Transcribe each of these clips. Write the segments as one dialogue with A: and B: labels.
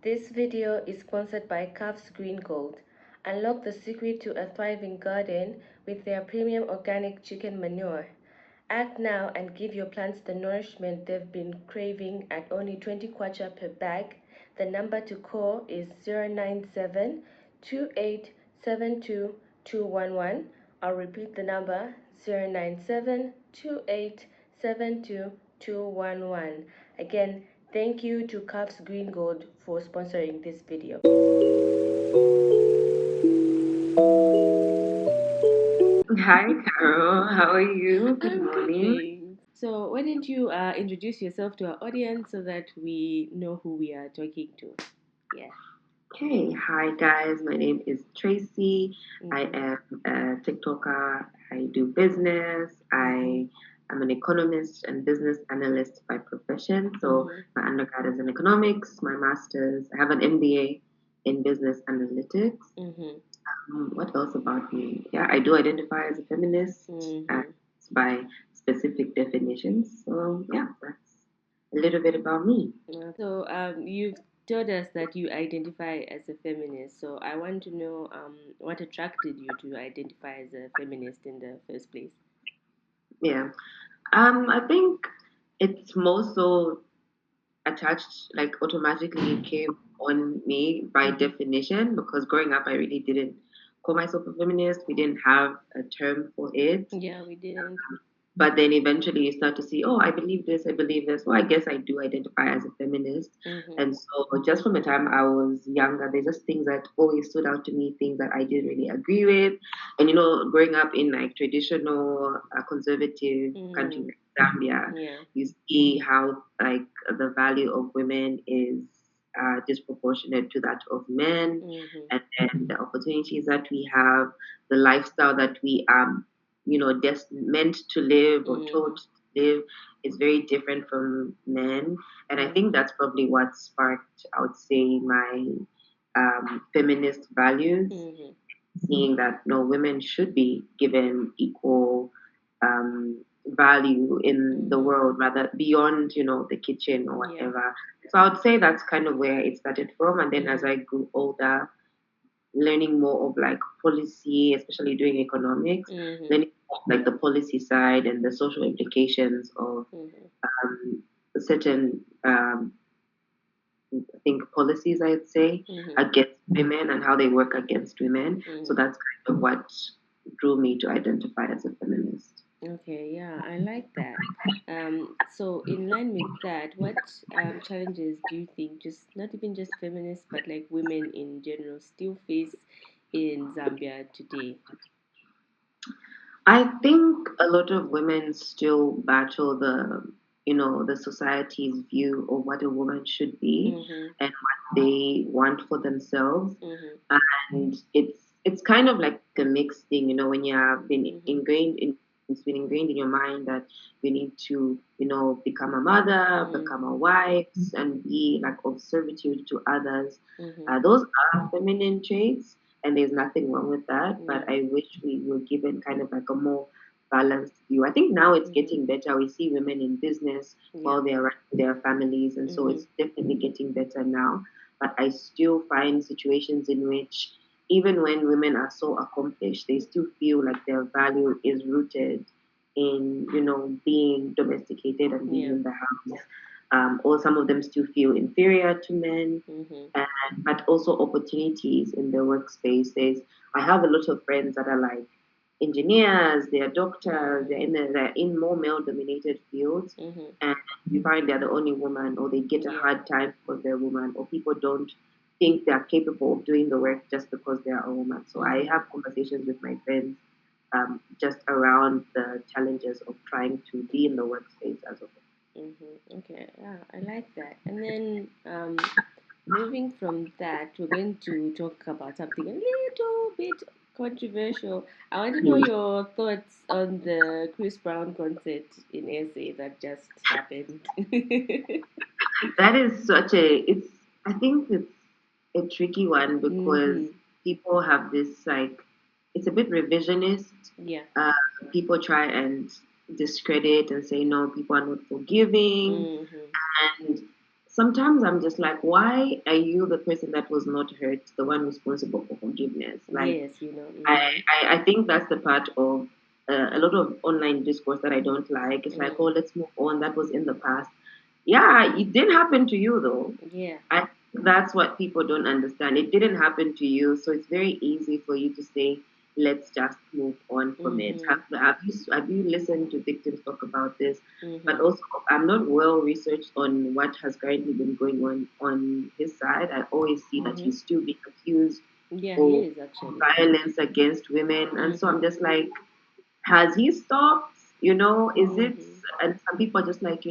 A: This video is sponsored by Calves Green Gold. Unlock the secret to a thriving garden with their premium organic chicken manure. Act now and give your plants the nourishment they've been craving at only 20 kwacha per bag. The number to call is 097 2872 211. I'll repeat the number 097 2872 211. Again, thank you to Calves Green Gold for sponsoring this video.
B: Hi, Carol. How are you? Good morning.
A: Good. So, why don't you introduce yourself to our audience so that we know who we are talking to? Yeah.
B: Okay. Hi, guys. My name is Tracy. I
A: Mhm.
B: am a TikToker. I do business. I am an economist and business analyst by profession. So, my undergrad is in economics, my master's, I have an MBA in business analytics.
A: Mhm.
B: What else about me? Yeah, I do identify as a feminist by specific definitions. So, yeah, that's a little bit about me.
A: So, you've told us that you identify as a feminist. So, I want to know what attracted you to identify as a feminist in the first place.
B: Yeah. I think it's more so attached, like automatically came on me by definition because growing up, I really didn't call myself a feminist. We didn't have a term for it.
A: Yeah, we didn't.
B: But then eventually you start to see, oh, I believe this, I believe this. Well, I guess I do identify as a feminist. And so just from the time I was younger, there's just things that always stood out to me, things that I didn't really agree with. And, growing up in like traditional conservative country like Zambia,
A: Yeah.
B: you see how like the value of women is disproportionate to that of men, and the opportunities that we have, the lifestyle that we just meant to live or told to live is very different from men. And I think that's probably what sparked, I would say, my feminist values, seeing that no, women should be given equal value in the world, rather beyond, the kitchen or whatever. So I would say that's kind of where it started from. And then as I grew older, learning more of like policy, especially doing economics, learning like the policy side and the social implications of certain, I think, policies, I'd say, against women and how they work against women. So that's kind of what drew me to identify as a feminist.
A: Okay, yeah, I like that. So in line with that, what challenges do you think, just not even just feminists, but like women in general, still face in Zambia today?
B: I think a lot of women still battle the society's view of what a woman should be and what they want for themselves. And it's kind of like a mixed thing, when you have been it's been ingrained in your mind that you need to, become a mother, become a wife, and be like of servitude to others. Those are feminine traits, and there's nothing wrong with that. But I wish we were given kind of like a more balanced view. I think now it's getting better. We see women in business while they're running their families, and so it's definitely getting better now. But I still find situations in which even when women are so accomplished, they still feel like their value is rooted in, being domesticated and being in the house. Or some of them still feel inferior to men, but also opportunities in their workspaces. I have a lot of friends that are like engineers, they are doctors, they're in more male-dominated fields, and you find they're the only woman, or they get a hard time because they're a woman, or people don't think they're capable of doing the work just because they're a woman. So I have conversations with my friends just around the challenges of trying to be in the workspace as a woman.
A: Okay, yeah, I like that. And then moving from that, we're going to talk about something a little bit controversial. I want to know your thoughts on the Chris Brown concert in SA that just happened.
B: That is I think it's a tricky one because people have this like, it's a bit revisionist.
A: Yeah.
B: People try and discredit and say, no, people are not forgiving. And sometimes I'm just like, why are you the person that was not hurt, the one responsible for forgiveness? Like,
A: Yes, you know.
B: I think that's the part of a lot of online discourse that I don't like. It's like, oh, let's move on. That was in the past. Yeah, it did happen to you though.
A: Yeah.
B: I That's what people don't understand. It didn't happen to you, so it's very easy for you to say, let's just move on from it. Have you listened to victims talk about this? But also, I'm not well researched on what has currently been going on his side. I always see that he's still being accused
A: Yeah, he
B: of
A: is actually.
B: violence against women, and so I'm just like, has he stopped? Is it? And some people are just like,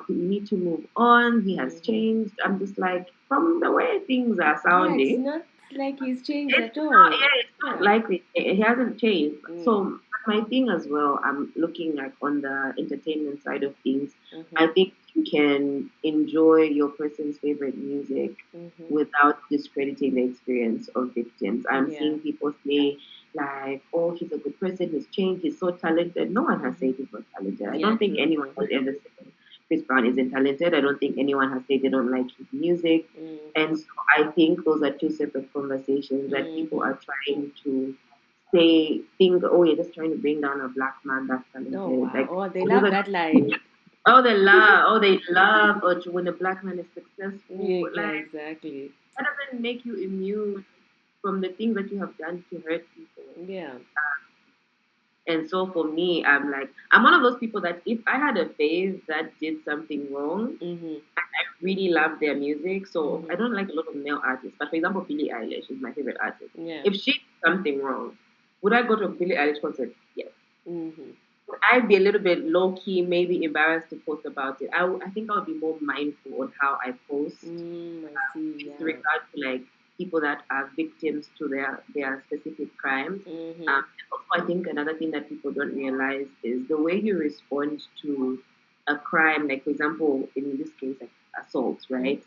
B: we need to move on. He has changed. I'm just like, from the way things are
A: Yeah, it's
B: sounding,
A: not like he's changed
B: it's
A: at
B: not.
A: all.
B: Yeah, it's not
A: Yeah.
B: likely. He hasn't changed. So my thing as well, I'm looking like on the entertainment side of things. I think you can enjoy your person's favorite music without discrediting the experience of victims. I'm seeing people say like, "Oh, he's a good person. He's changed. He's so talented." No one has said he's not talented. I
A: Yeah,
B: don't think
A: true,
B: anyone has ever said Chris Brown isn't talented. I don't think anyone has said they don't like his music. And so I think those are two separate conversations that people are trying to think, oh, you're just trying to bring down a black man that's talented.
A: Oh, wow.
B: Like,
A: Oh, they
B: those
A: love
B: are,
A: that line.
B: they love, or when a black man is successful.
A: Yeah,
B: Like,
A: exactly.
B: that doesn't make you immune from the things that you have done to hurt people.
A: Yeah.
B: And so for me, I'm one of those people that if I had a phase that did something wrong, I really love their music. So I don't like a lot of male artists. But for example, Billie Eilish is my favorite artist.
A: Yeah.
B: If she did something wrong, would I go to a Billie Eilish concert? Yes. Would I be a little bit low key, maybe embarrassed to post about it? I think I would be more mindful on how I post
A: I see.
B: with
A: Yeah.
B: regard to like people that are victims to their specific crimes. Also, I think another thing that people don't realize is the way you respond to a crime, like for example, in this case, like assault, right?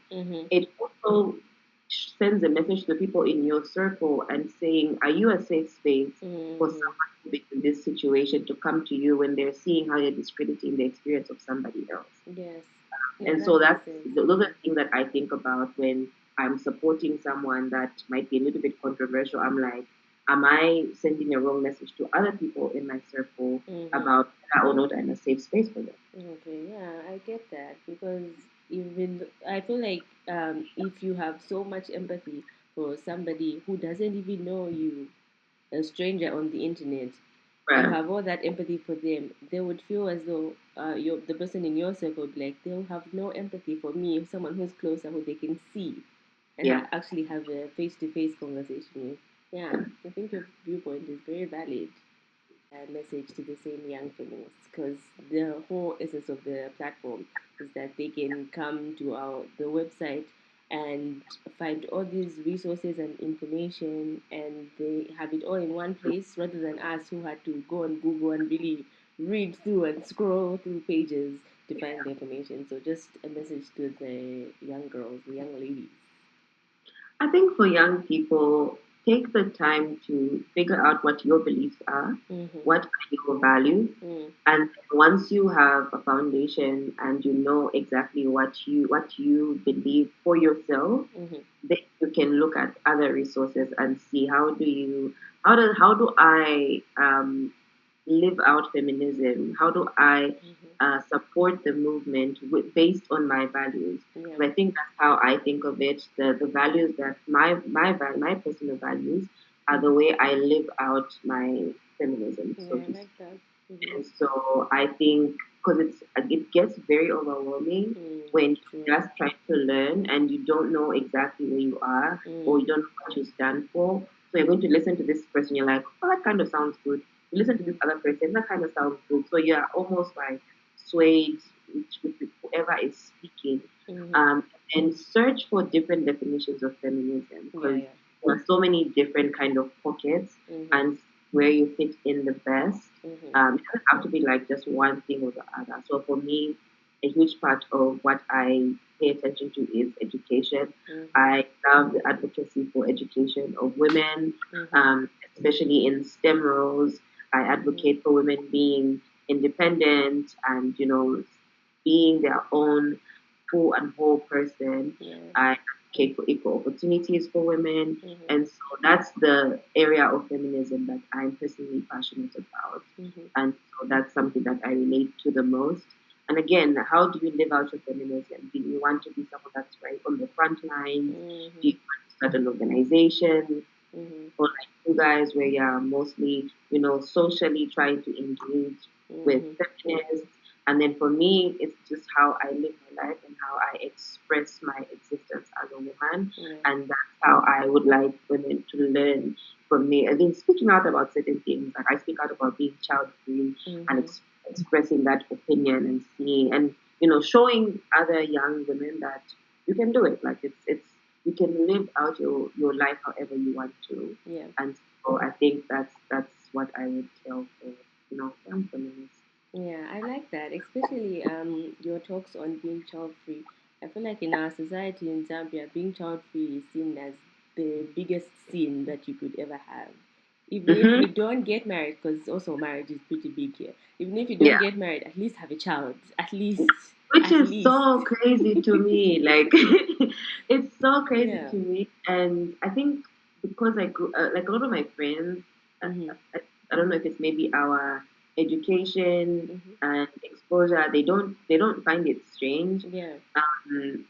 B: It also sends a message to the people in your circle and saying, are you a safe space for someone to be in this situation to come to you when they're seeing how you're discrediting the experience of somebody else?
A: Yes.
B: And so those are things that I think about when I'm supporting someone that might be a little bit controversial. I'm like, am I sending a wrong message to other people in my circle about whether or not I'm a safe space for them?
A: Okay, yeah, I get that because even I feel like if you have so much empathy for somebody who doesn't even know you, a stranger on the internet, you
B: Right.
A: have all that empathy for them, they would feel as though you're the person in your circle would be like they'll have no empathy for me, someone who's closer who they can see and
B: Yeah.
A: actually have a face-to-face conversation with. Yeah, I think your viewpoint is very valid message to the same young feminists because the whole essence of the platform is that they can come to our the website and find all these resources and information and they have it all in one place rather than us who had to go on Google and really read through and scroll through pages to find the information. So just a message to the young girls, the young ladies.
B: I think for young people, take the time to figure out what your beliefs are, what are your values, and once you have a foundation and you know exactly what you believe for yourself, then you can look at other resources and see how do I live out feminism? How do I support the movement based on my values?
A: Yeah.
B: I think that's how I think of it. The values that my personal values are the way I live out my feminism,
A: Yeah,
B: so
A: I
B: to speak.
A: like that.
B: And so I think because it gets very overwhelming when you just try to learn and you don't know exactly where you are or you don't know what you stand for. So you're going to listen to this person, you're like, oh, that kind of sounds good. You listen to this other person, that kind of sounds good. So you're almost like swayed with whoever is speaking. And search for different definitions of feminism because there are so many different kind of pockets and where you fit in the best. It doesn't have to be like just one thing or the other. So for me, a huge part of what I pay attention to is education. I love the advocacy for education of women, especially in STEM roles. I advocate for women being independent and being their own full and whole person.
A: Yeah.
B: I advocate for equal opportunities for women. And so that's the area of feminism that I'm personally passionate about. And so that's something that I relate to the most. And again, how do you live out your feminism? Do you want to be someone that's right on the front lines? Do you want to start an organization? Or like you guys, where you're mostly, socially trying to engage with feminists. And then for me, it's just how I live my life and how I express my existence as a woman. And that's how I would like women to learn from me. I think speaking out about certain things, like I speak out about being child free and expressing that opinion and seeing and showing other young women that you can do it. Like it's you can live out your life however you want to.
A: Yeah.
B: And so I think that's what I would tell for young feminists.
A: Yeah, I like that, especially your talks on being child free. I feel like in our society in Zambia, being child free is seen as the biggest sin that you could ever have. Even if you don't get married, because also marriage is pretty big here. Even if you don't
B: Yeah.
A: get married, at least have a child. At least.
B: Which
A: At
B: is
A: least.
B: so crazy to me. Like, it's so crazy
A: Yeah.
B: to me. And I think because I grew, like a lot of my friends, I don't know if it's maybe our education and exposure, they don't find it strange.
A: Yeah.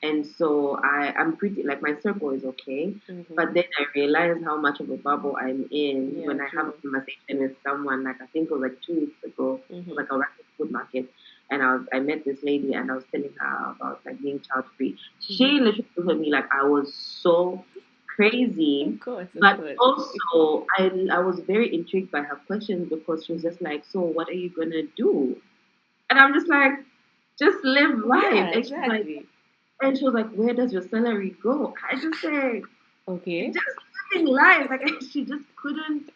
B: And so I'm pretty, like my circle is okay. But then I realized how much of a bubble I'm in when I have a conversation with someone. Like I think it was like 2 weeks ago, it was like a rapid food market, and I met this lady and I was telling her about like being child free. She literally looked at me like I was so crazy.
A: Of course.
B: But also I was very intrigued by her questions because she was just like, so what are you gonna do? And I'm just like, just live life.
A: Yeah,
B: And
A: exactly.
B: she was like, where does your salary go? I just said,
A: okay,
B: just living life. Like she just couldn't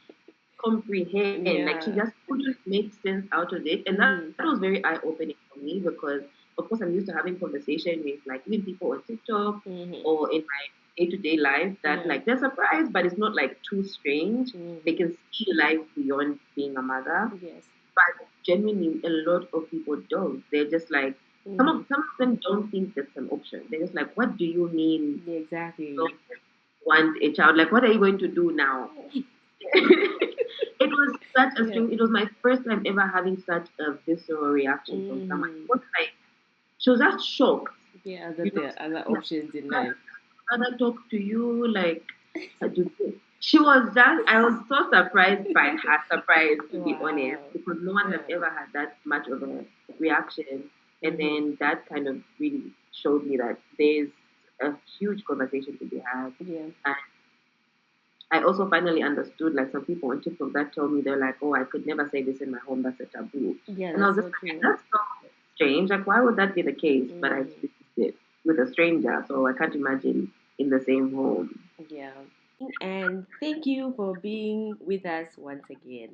B: comprehend. Like she
A: Yeah.
B: just couldn't make sense out of it. And that was very eye opening for me because of course I'm used to having conversation with like even people on TikTok or in my day-to-day life that like they're surprised, but it's not like too strange. They can see life beyond being a mother.
A: Yes.
B: But genuinely, a lot of people don't. They're just like some of them don't think that's an option. They're just like, what do you mean?
A: Exactly.
B: You don't want a child? Like, what are you going to do now? It was such a strange. It was my first time ever having such a visceral reaction from someone. It was like she was just shocked.
A: Yeah, that there are other options in life.
B: Other talk to you like she was just I was so surprised by her surprise to be honest because no one has ever had that much of a reaction and then that kind of really showed me that there's a huge conversation to be had. And I also finally understood like some people on TikTok that told me they're like, oh, I could never say this in my home, that's a taboo.
A: Yeah,
B: and I was just like, that's so strange. Like, why would that be the case? But I experienced it with a stranger, so I can't imagine in the same home.
A: Yeah. And thank you for being with us once again.